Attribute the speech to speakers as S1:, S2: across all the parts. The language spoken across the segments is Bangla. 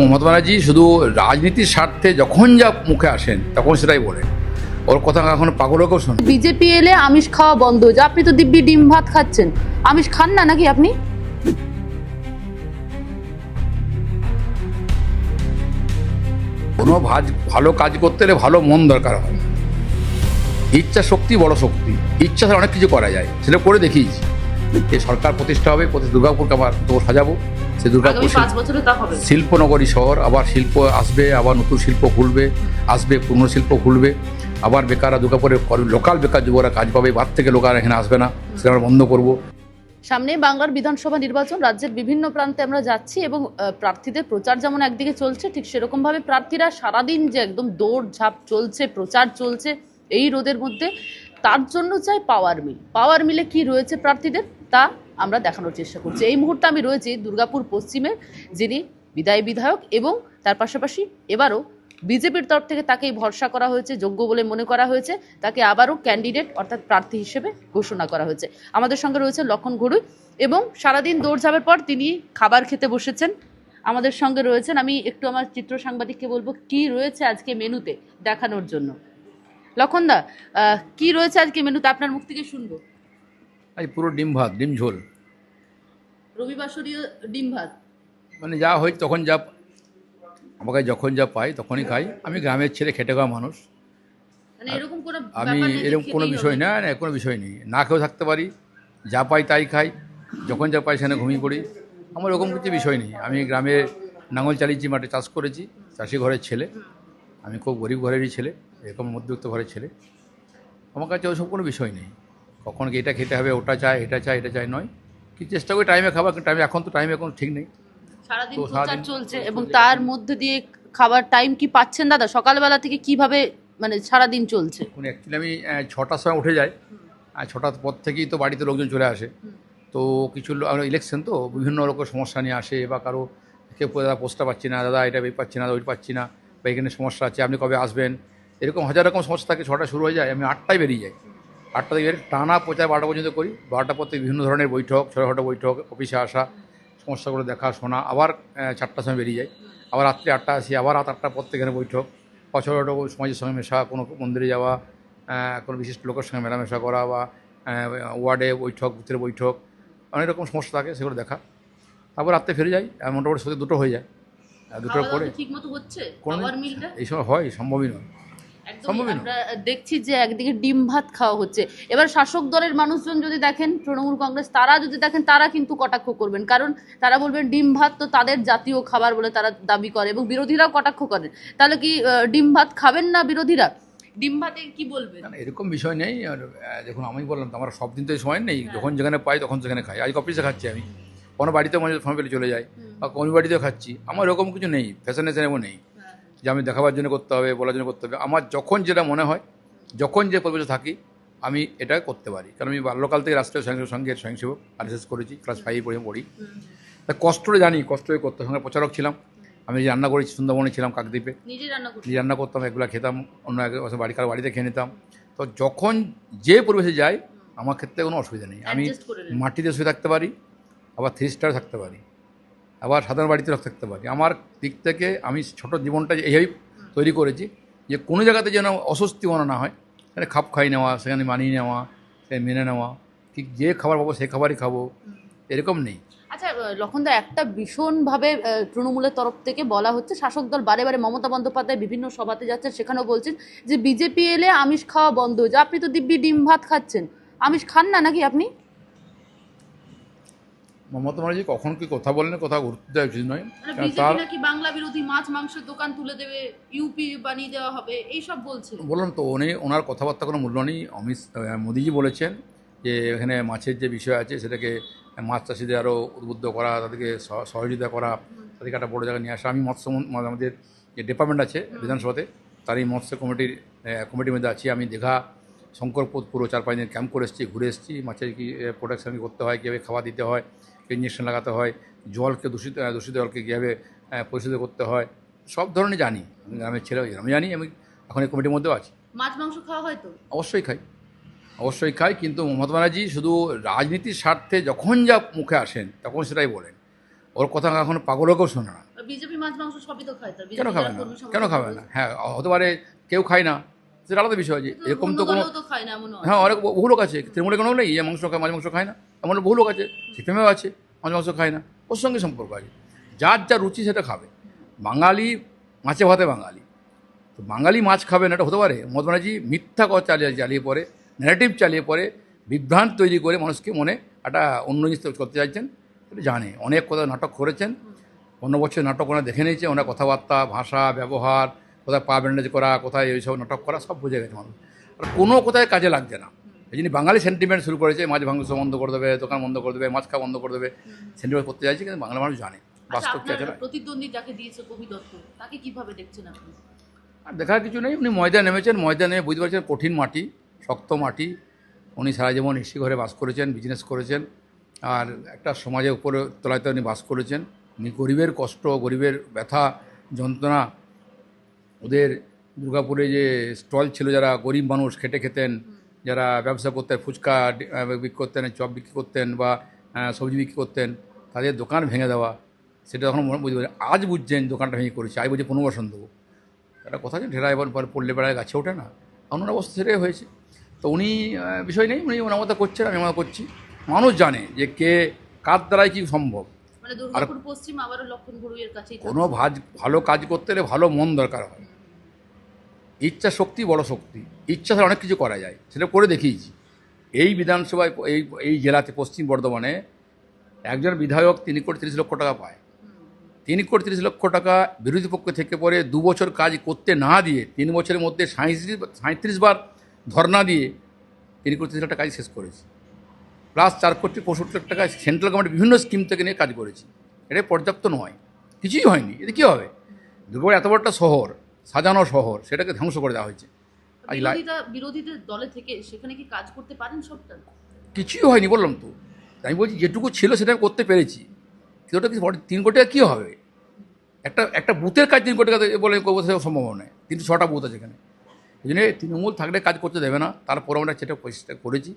S1: মমতা ব্যানার্জি শুধু রাজনীতির স্বার্থে যখন যা মুখে আসেন তখন সেটাই বলেন। ওর কথা এখনো পাগলকেও শোনে।
S2: বিজেপি এলে আমিষ খাওয়া বন্ধ হয়ে যায়। আপনি তো দিব্যি ডিম ভাত খাচ্ছেন, আমিষ খান না নাকি আপনি?
S1: কোনো ভালো কাজ করতে হলে ভালো মন দরকার হয়, ইচ্ছা শক্তি বড় শক্তি। ইচ্ছা ছাড়া অনেক কিছু করা যায়, সেটা করে দেখিয়েছি। এই সরকার প্রতিষ্ঠা হবে, প্রতি দুর্গাপুরকে আবার তো সাজাবো। সে দুর্গাপুর
S2: 5 বছরে তা হবে।
S1: শিল্পনগরী শহর, আবার শিল্প আসবে, আবার নতুন শিল্প খুলবে, আসবে পুরনো শিল্প খুলবে, আবার বেকাররা দুর্গাপুরে লোকাল বেকার যুবকরা কাজ পাবে, বাদ থেকে লোকেরা এখানে আসবে না, সেটা আমরা বন্ধ করবো।
S2: সামনে বাংলার বিধানসভা নির্বাচন, রাজ্যের বিভিন্ন প্রান্তে আমরা যাচ্ছি এবং প্রার্থীদের প্রচার যেমন একদিকে চলছে, ঠিক সেরকম ভাবে প্রার্থীরা সারাদিন যে একদম দৌড়ঝাঁপ চলছে, প্রচার চলছে এই রোদের মধ্যে, তার জন্য চাই পাওয়ার মিল। পাওয়ার মিলে কি রয়েছে প্রার্থীদের তা আমরা দেখানোর চেষ্টা করছি। এই মুহূর্তে আমি রয়েছি দুর্গাপুর পশ্চিমের, যিনি বিদায়ী বিধায়ক এবং তার পাশাপাশি এবারও বিজেপির তরফ থেকে তাকেই ভরসা করা হয়েছে, যোগ্য বলে মনে করা হয়েছে, তাকে আবারও ক্যান্ডিডেট অর্থাৎ প্রার্থী হিসেবে ঘোষণা করা হয়েছে। আমাদের সঙ্গে রয়েছে লক্ষণ ঘড়ুই এবং সারাদিন দৌড়ঝাঁপের পর তিনি খাবার খেতে বসেছেন, আমাদের সঙ্গে রয়েছেন। আমি একটু আমার চিত্র সাংবাদিককে বলবো কি রয়েছে আজকে মেনুতে দেখানোর জন্য। লক্ষণদা, কি রয়েছে আজকে মেনুতে, আপনার মুখ থেকে শুনবো।
S1: আজ পুরো ডিম ভাত, ডিম ঝোল,
S2: রবিবাসরীয় ডিম ভাত,
S1: মানে যা হয় তখন যা আমাকে যখন যা পাই তখনই খাই। আমি গ্রামের ছেলে, খেটে খাওয়া মানুষ।
S2: মানে এরকম কোনো
S1: আমি
S2: ব্যাপার নেই যে
S1: এরকম কোনো
S2: খেতেই
S1: বিষয়
S2: হবে।
S1: না, না কোনো বিষয় নেই, না খেয়েও থাকতে পারি, যা পাই তাই খাই, যখন যা পাই সেখানে ঘুমিয়ে পড়ি। আমার ওরকম কিছু বিষয় নেই। আমি গ্রামে লাঙল চালিয়েছি, মাঠে চাষ করেছি, চাষি ঘরের ছেলে। আমি খুব গরিব ঘরেরই ছেলে, এরকম মধ্যবিত্ত ঘরের ছেলে। আমার কাছে ওসব কোনো বিষয় নেই। কখন কি এটা খেতে হবে, ওটা চাই, এটা চাই, এটা চাই নয়। কি চেষ্টা করি টাইমে খাবার, টাইমে এখন তো টাইমে এখন ঠিক নেই।
S2: সারাদিন
S1: তো
S2: প্রচার
S1: সারাদিন
S2: চলছে এবং তার মধ্যে দিয়ে খাবার টাইম কি পাচ্ছেন দাদা? সকালবেলা থেকে কিভাবে মানে সারাদিন চলছে?
S1: অ্যাকচুয়ালি আমি 6টার সময় উঠে যাই, আর 6টার পর থেকেই তো বাড়িতে লোকজন চলে আসে। তো কিছু ইলেকশন তো বিভিন্ন রকম সমস্যা নিয়ে আসে, বা কারো কেউ দাদা পোস্টটা পাচ্ছি না, দাদা এটা পাচ্ছি না, ওই পাচ্ছি না, বা এখানে সমস্যা আছে, আপনি কবে আসবেন, এরকম হাজার রকম সমস্যা থাকে। 6টা শুরু হয়ে যায়, আমি 8টায় বেরিয়ে যাই। 8টা থেকে বেরিয়ে টানা প্রচার 12টা পর্যন্ত করি। 12টার পর থেকে বিভিন্ন ধরনের বৈঠক, ছোটোখাটো বৈঠক, অফিসে আসা, সমস্যাগুলো দেখা শোনা, আবার 4টার সময় বেরিয়ে যাই, আবার রাত্রি 8টা আসি, আবার রাত 8টার পর থেকে এখানে বৈঠক, ছোটো সমাজের সঙ্গে মেশা, কোনো মন্দিরে যাওয়া, কোনো বিশিষ্ট লোকের সঙ্গে মেলামেশা করা, বা ওয়ার্ডে বৈঠক, বুথের বৈঠক, অনেক রকম সমস্যা থাকে, সেগুলো দেখা। তারপর রাত্রে ফিরে যাই, মোটামুটি সাথে 2টো হয়ে যায়। দুটোর পরে
S2: ঠিকমতো হচ্ছে
S1: কোনো
S2: পাওয়ার মিলটা?
S1: এই সময় হয়, সম্ভবই নয়।
S2: একদমই।
S1: সম্ভবই নয়।
S2: আমরা দেখছি যে একদিকে ডিম ভাত খাওয়া হচ্ছে, এবার শাসক দলের মানুষজন যদি দেখেন, তৃণমূল কংগ্রেস, তারা যদি দেখেন, তারা কিন্তু কটাক্ষ করবেন, কারণ তারা বলবেন ডিম ভাত তো তাদের জাতীয় খাবার বলে তারা দাবি করে এবং বিরোধীরাও কটাক্ষ করেন। তাহলে কি ডিম ভাত খাবেন না বিরোধীরা? ডিম ভাতে কি বলবেন?
S1: না, এরকম বিষয় নেই। আর দেখুন, আমি বললাম তো, আমার সব দিন তো এই সময় নেই, যখন যেখানে পাই তখন সেখানে খাই। আজ অফিসে খাচ্ছি, আমি কোনো বাড়িতে মনে ফোন পেলে চলে যাই, বা কোনো বাড়িতেও খাচ্ছি। আমার এরকম কিছু নেই, ফ্যাশনেশনেও নেই যে আমি দেখাবার জন্য করতে হবে, বলার জন্য করতে হবে। আমার যখন যেটা মনে হয়, যখন যে পরিবেশে থাকি, আমি এটা করতে পারি। কারণ আমি বাল্যকাল থেকে রাষ্ট্রীয় সংঘের স্বয়ংসেবক RSS করেছি, ক্লাস 5 পর্যন্ত পড়ি। তা কষ্টটা জানি, কষ্ট করতে, সঙ্গে প্রচারক ছিলাম। আমি যে রান্না করেছি, সুন্দরবনে ছিলাম, কাকদ্বীপে,
S2: নিজে রান্না করতে
S1: নিজে রান্না করতাম, এগুলো খেতাম, অন্য কারো বাড়িতে খেয়ে নিতাম। তো যখন যে পরিবেশে যাই, আমার ক্ষেত্রে কোনো অসুবিধা নেই। আমি
S2: adjust করে নেন।
S1: মাটিতে শুয়ে থাকতে পারি, আবার 3 স্টার থাকতে পারি, আবার সাধারণ বাড়িতে থাকতে পারি। আমার দিক থেকে আমি ছোট জীবনটা এইভাবেই তৈরি করেছি যে কোনো জায়গাতে যেন অস্বস্তি মনে না হয়, সেখানে খাপ খাই নেওয়া, সেখানে মানিয়ে নেওয়া, সেখানে মেনে নেওয়া, ঠিক যে খাবার পাবো সেই খাবারই খাবো, এরকম নেই।
S2: আচ্ছা লক্ষণদা, একটা ভীষণভাবে তৃণমূলের তরফ থেকে বলা হচ্ছে, শাসক দল বারে বারে, মমতা বন্দ্যোপাধ্যায় বিভিন্ন সভাতে যাচ্ছেন, সেখানেও বলছেন যে বিজেপি এলে আমিষ খাওয়া বন্ধ হয়ে যায়। আপনি তো দিব্যি ডিম ভাত খাচ্ছেন, আমিষ খান না নাকি আপনি?
S1: মমতা ব্যানার্জি কখন কি কথা বলেন, কথা গুরুত্ব দেওয়া উচিত নয়।
S2: মানে
S1: কারণ
S2: বিজেপি
S1: তার
S2: নাকি বাংলা বিরোধী, মাছ মাংসের দোকান তুলে দেবে, ইউপি বানিয়ে দেওয়া হবে, এইসব বলছে।
S1: বললাম তো, ওনার কথাবার্তা কোনো মূল্য নেই। মোদিজি বলেছেন যে এখানে মাছের যে বিষয় আছে, সেটাকে মাছ চাষিদের আরও উদ্বুদ্ধ করা, তাদেরকে সহযোগিতা করা, তাদেরকে একটা বড় জায়গায় নিয়ে আসা। আমি আমাদের যে ডিপার্টমেন্ট আছে বিধানসভাতে, তারই মৎস্য কমিটির মধ্যে আছি। আমি দীঘা, শঙ্করপুর পুরো 4-5 দিন ক্যাম্প করে এসেছি, ঘুরে এসেছি। মাছের কি প্রোটেকশন করতে হয়, কীভাবে খাবার দিতে হয়, ইঞ্জেকশন লাগাতে হয়, জলকে দূষিত জলকে কীভাবে পরিশোধ করতে হয়, সব ধরনের জানি। আমি গ্রামের ছেলে, আমি জানি। আমি এখন এই কমিটির মধ্যেও আছি।
S2: মাছ মাংস খাওয়া হয় তো?
S1: অবশ্যই খাই, অবশ্যই খাই, কিন্তু মমতা ব্যানার্জি শুধু রাজনীতির স্বার্থে যখন যা মুখে আসেন তখন সেটাই বলেন। ওর কথা এখনো পাগলকেও শোনে না।
S2: বিজেপি মাছ মাংস সবই তো খায়,
S1: কেন খাবে না? কেন খাবে না? হ্যাঁ, হতে পারে কেউ খায় না, সেটা আলাদা বিষয়। যে এরকম তো কোনো,
S2: খায় না এমন।
S1: হ্যাঁ, অনেক বহু লোক আছে তৃণমূলে কোনো নেই যে মাংস খায়, মাছ মাংস খায় না, এমন বহু লোক আছে। সিপিএমেও আছে মাছ মাংস খায় না, ওর সঙ্গে সম্পর্ক আছে। যার যা রুচি সেটা খাবে। বাঙালি মাছে ভাতে বাঙালি, তো বাঙালি মাছ খাবে না এটা হতে পারে? মমতা ব্যানার্জি মিথ্যা কথা চালিয়ে পরে, ন্যারেটিভ চালিয়ে পরে, বিভ্রান্ত তৈরি করে মানুষকে মনে একটা অন্য জিনিস করতে চাইছেন। এটা জানে, অনেক কথা নাটক করেছেন, 15 বছর নাটক ওনারা দেখে নিয়েছে। ওনার কথাবার্তা, ভাষা, ব্যবহার, কোথায় পা ব্যান্ডেজ করা, কোথায় এইসব নাটক করা, সব বুঝে গেছে মানুষ। আর কোনো কোথায় কাজে লাগছে না। এই জন্য বাঙালি সেন্টিমেন্ট শুরু করেছে, মাছ মাংস বন্ধ করে দেবে, দোকান বন্ধ করে দেবে, মাছ খাওয়া বন্ধ করে দেবে, সেন্টিমেন্ট করতে চাইছে। কিন্তু বাংলা মানুষ জানে বাস্তব কি আছে না।
S2: প্রতিদ্বন্দ্বী যাকে দিয়েছে কবি দত্ত, তাকে কিভাবে দেখছেন আপনি?
S1: আর দেখার কিছু নেই, উনি ময়দানে নেমেছেন, ময়দানে বুঝতে পারছেন কঠিন মাটি, শক্ত মাটি। উনি সারা জীবন এসি ঘরে বাস করেছেন, বিজনেস করেছেন, আর একটা সমাজের উপরে তলাতে উনি বাস করেছেন। উনি গরিবের কষ্ট, গরিবের ব্যথা, যন্ত্রণা, ওদের দুর্গাপুরে যে স্টল ছিল, যারা গরিব মানুষ খেটে খেতেন, যারা ব্যবসা করতেন, ফুচকা বিক্রি করতেন, চপ বিক্রি করতেন, বা সবজি বিক্রি করতেন, তাদের দোকান ভেঙে দেওয়া, সেটা তখন বুঝতে পারি। আজ বুঝছেন দোকানটা ভেঙে করেছে, আজ বুঝে পুনর্বাসন দেবো। একটা কথা আছে, ঢেরা এবার পড়লে বেড়ায় গাছে ওঠে না, ওনার অবস্থা সেটাই হয়েছে। তো উনি বিষয় নেই, উনি ওনার মতো করছেন, আমি আমার করছি। মানুষ জানে যে কে কার দ্বারাই কি সম্ভব।
S2: মানে দুর্গাপুর পশ্চিম আবারও লক্ষণ ঘুরুইয়ের কাছেই।
S1: কোনো ভালো কাজ করতে হলে ভালো মন দরকার হয়, ইচ্ছা শক্তি বড় শক্তি। ইচ্ছা ছাড়া অনেক কিছু করা যায়, সেটা করে দেখিয়েছি। এই বিধানসভায়, এই জেলাতে পশ্চিম বর্ধমানে একজন বিধায়ক 3,30,00,000 টাকা পায়। 3,30,00,000 টাকা বিরোধী পক্ষ থেকে পরে 2 বছর কাজ করতে না দিয়ে 3 বছরের মধ্যে 37 বার ধর্না দিয়ে 3,30,00,000 টাকা কাজ শেষ করেছি। প্লাস 4,65,00,000 টাকা সেন্ট্রাল গভর্নমেন্ট বিভিন্ন স্কিম থেকে নিয়ে কাজ করেছি। এটা পর্যাপ্ত নয়, কিছুই হয়নি। এতে কী হবে? দুর্গাপুর এত বড় একটা শহর, সাজানো শহর, সেটাকে ধ্বংস করে দেওয়া হয়েছে। আজ
S2: বিরোধীদের দলে থেকে সেখানে কি কাজ করতে পারেন সবটা?
S1: কিছুই হয়নি, বললাম তো। আমি বলছি যেটুকু ছিল সেটা আমি করতে পেরেছি। কিন্তু ওটা 3 কোটি টাকা কী হবে? একটা বুথের কাজ 3 কোটি টাকা বলে করবো, সেটা সম্ভব নয়। 306টা বুথ আছে এখানে। এই জন্য তৃণমূল থাকলে কাজ করতে দেবে না, তারপর আমরা সেটা চেষ্টা করেছি।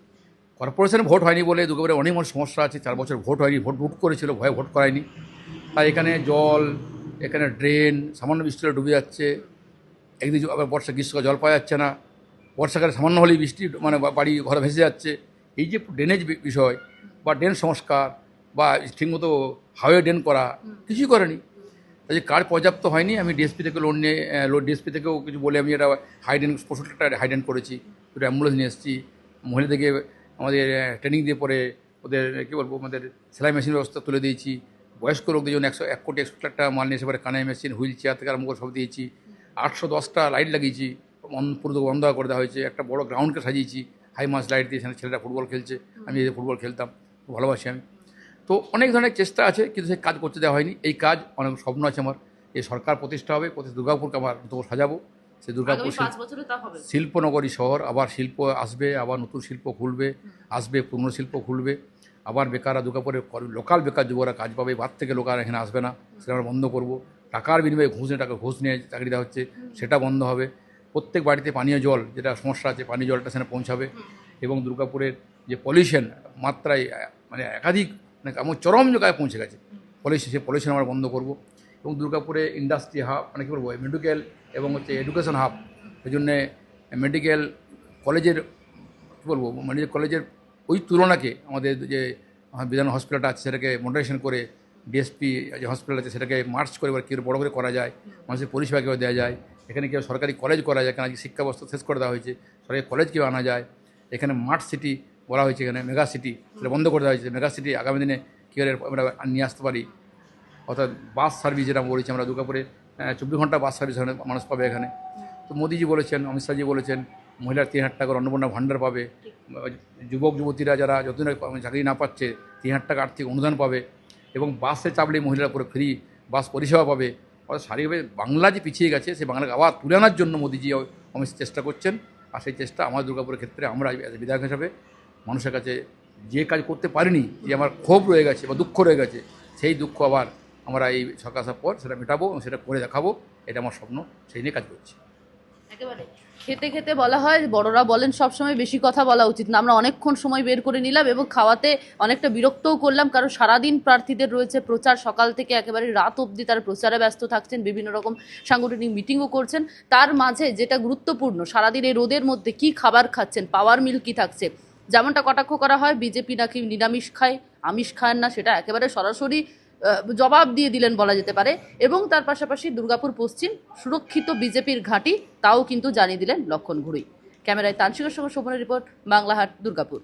S1: কর্পোরেশনে ভোট হয়নি বলে দুর্গাপুরে অনেক মানুষ সমস্যা আছে। 4 বছর ভোট হয়নি, ভোট করেছিল, ভয়ে ভোট করায়নি। তাই এখানে জল, এখানে ড্রেন, সামান্য বৃষ্টি হলে ডুবে যাচ্ছে। একদিন আবার গ্রীষ্মকালে জল পাওয়া যাচ্ছে না, বর্ষাকালে সামান্য হলেই বৃষ্টি মানে বাড়ি ঘরে ভেসে যাচ্ছে। এই যে ড্রেনেজ বিষয় বা ড্রেন সংস্কার বা ঠিকমতো হাইওয়ে ড্রেন করা, কিছুই করেনি। তাই যে কাজ পর্যাপ্ত হয়নি। আমি ডিএসপি থেকে লোন নিয়ে, ডিএসপি থেকেও কিছু বলে আমি এটা হাইডেন 65 হাইডেন করেছি, দুটো অ্যাম্বুলেন্স নিয়ে এসেছি। মহিলাদেরকে আমাদের ট্রেনিং দিয়ে পরে ওদের কী বলবো, আমাদের সেলাই মেশিন ব্যবস্থা তুলে দিয়েছি। বয়স্ক লোকদের জন্য 1,61,00,000 টাকা মাল নিয়ে এসে পরে কানে মেশিন, হুইল চেয়ার থেকে আরম্ভ করে সব দিয়েছি। 810টা লাইট লাগিয়েছি, পুরো বন্ধ করে দেওয়া হয়েছে। একটা বড় গ্রাউন্ডকে সাজিয়েছি হাই মাস লাইট দিয়ে, সেখানে ছেলেরা ফুটবল খেলছে। আমি এই ফুটবল খেলতাম, ভালোবাসি আমি। তো অনেক ধরনের চেষ্টা আছে, কিন্তু সেই কাজ করতে দেওয়া হয়নি। এই কাজ অনেক স্বপ্ন আছে আমার, এই সরকার প্রতিষ্ঠা হবে, দুর্গাপুরকে আমার নতুন সাজাবো। সেই দুর্গাপুর শিল্পনগরী শহর, আবার শিল্প আসবে, আবার নতুন শিল্প খুলবে, আসবে পুরনো শিল্প খুলবে। আবার বেকাররা দুর্গাপুরে লোকাল বেকার যুবকরা কাজ পাবে, বাদ থেকে লোকাল এখানে আসবে না, সেটা আমরা বন্ধ করবো। টাকার বিনিময়ে ঘুষ নিয়ে চাকরি দেওয়া হচ্ছে, সেটা বন্ধ হবে। প্রত্যেক বাড়িতে পানীয় জল, যেটা সমস্যা আছে, পানীয় জলটা সেখানে পৌঁছাবে। এবং দুর্গাপুরের যে পলিউশন মাত্রায় মানে একাধিক মানে এমন চরম জায়গায় পৌঁছে গেছে পলিউশন, সেই পলিউশন আমরা বন্ধ করব। এবং দুর্গাপুরে ইন্ডাস্ট্রি হাব, মানে কী বলবো, মেডিকেল এবং এডুকেশন হাব। সেই জন্যে মেডিকেল কলেজের কী বলবো, মেডিকেল কলেজের ওই তুলনাকে আমাদের যে বিধান হসপিটালটা আছে সেটাকে মডারেশন করে, ডিএসপি যে হসপিটাল আছে সেটাকে মার্চ করে এবার কী বড়ো করে করা যায়, মানুষের পরিষেবা কীভাবে দেওয়া যায়, এখানে কীভাবে সরকারি কলেজ করা যায়, কারণ আজকে শিক্ষা ব্যবস্থা শেষ করে দেওয়া হয়েছে, সরকারি কলেজ কীভাবে আনা যায়। এখানে স্মার্ট সিটি বলা হয়েছে, এখানে মেগা সিটি, সেটা বন্ধ করে দেওয়া হয়েছে। মেগা সিটি আগামী দিনে কী করে আমরা নিয়ে আসতে পারি, অর্থাৎ বাস সার্ভিস যেটা বলেছি আমরা, দুর্গাপুরে 24 ঘন্টা বাস সার্ভিস মানুষ পাবে এখানে। তো মোদিজি বলেছেন, অমিত শাহজি বলেছেন, মহিলার 3,000 টাকার অন্নপূর্ণা ভাণ্ডার পাবে। যুবক যুবতীরা যারা যতদিন চাকরি না পাচ্ছে 3,000 টাকা আর্থিক অনুদান পাবে। এবং বাসে চাপলে মহিলারা পুরো ফ্রি বাস পরিষেবা পাবে। অর্থাৎ শারীরিকভাবে বাংলা যে পিছিয়ে গেছে, সেই বাংলাকে আবার তুলে আনার জন্য মোদিজি অমিত চেষ্টা করছেন। আর সেই চেষ্টা আমার দুর্গাপুরের ক্ষেত্রে আমরা বিধায়ক হিসাবে মানুষের কাছে যে কাজ করতে পারিনি, যে আমার ক্ষোভ রয়ে গেছে বা দুঃখ রয়ে গেছে, সেই দুঃখ আবার আমরা এই সরকার আসার পর সেটা মেটাবো এবং সেটা করে দেখাবো। এটা আমার স্বপ্ন, সেই নিয়ে কাজ করছি।
S2: একেবারে খেতে খেতে বলা হয়, বড়রা বলেন সবসময় বেশি কথা বলা উচিত না। আমরা অনেকক্ষণ সময় বের করে নিলাম এবং খাওয়াতে অনেকটা বিরক্তও করলাম, কারণ সারাদিন প্রার্থীদের রয়েছে প্রচার, সকাল থেকে একেবারে রাত অবধি তারা প্রচারে ব্যস্ত থাকছেন, বিভিন্ন রকম সাংগঠনিক মিটিংও করছেন। তার মাঝে যেটা গুরুত্বপূর্ণ, সারাদিন এই রোদের মধ্যে কি খাবার খাচ্ছেন, পাওয়ার মিল কি থাকছে। যেমনটা কটাক্ষ করা হয় বিজেপি নাকি নিরামিষ খায়, আমিষ খায় না, সেটা একেবারে সরাসরি জবাব দিয়ে দিলেন বলা যেতে পারে। এবং তার পাশাপাশি দুর্গাপুর পশ্চিম সুরক্ষিত বিজেপির ঘাঁটি, তাও কিন্তু জানিয়ে দিলেন লক্ষণ ঘুরুই। ক্যামেরায় তানসিকের সঙ্গে শোভনের রিপোর্ট, বাংলাহাট, দুর্গাপুর।